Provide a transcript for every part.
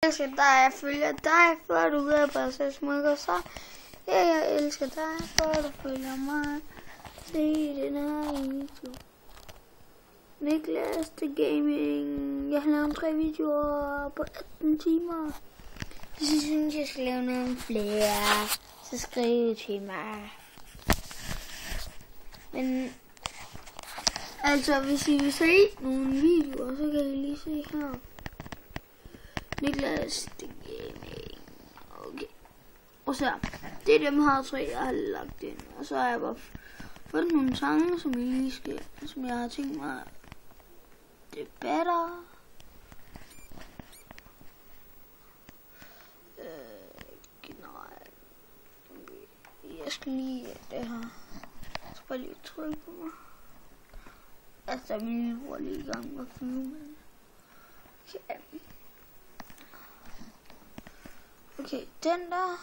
Jeg elsker dig, jeg følger dig, før du ved bare så smukker så. Ja, jeg elsker dig, før du følger mig. Se den her video. Niklas The Gaming. Jeg har lavet 3 videoer på 18 timer. Hvis I synes, jeg skal lave nogle flere, så skriv til mig. Men altså, hvis I vil se nogle videoer, så kan I lige se her. Niklas The Gaming. Okay. Og så, det er dem her 3, jeg har lagt ind. Og så har jeg bare fundet nogle sange, som I lige skal, som jeg har tænkt mig debatter. Generelt. Jeg skal lige det her. Jeg skal bare lige trykke på mig. Altså, min lillebror lige i gang med at filme. Okay. Okay, den der.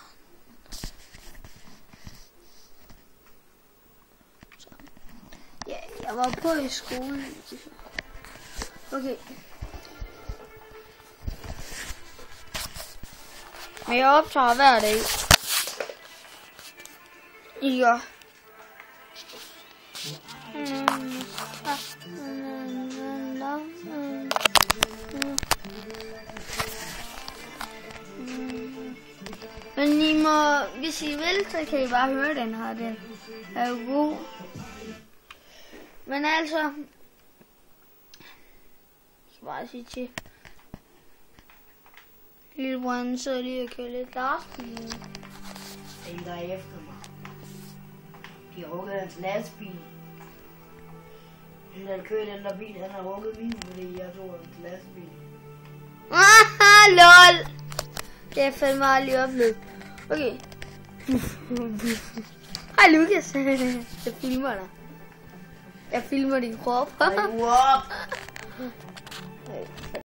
Så. Ja, jeg var på i skolen. Okay. Men jeg optager hver dag. Ja. Men I må, hvis I vil, så kan I bare høre den her. Den er jo god. Men altså, jeg skal bare sige til lillebror, så lige og køre lidt lastbil. Den der efter mig. De har rukket hans lastbil. Den der kører den der bil, han har rukket min, fordi jeg tog hans lastbil. LOL! Det er fandme aldrig oplevet. Okay. Hej Lukas. Jeg filmer dig. Jeg filmer din krop. Ej,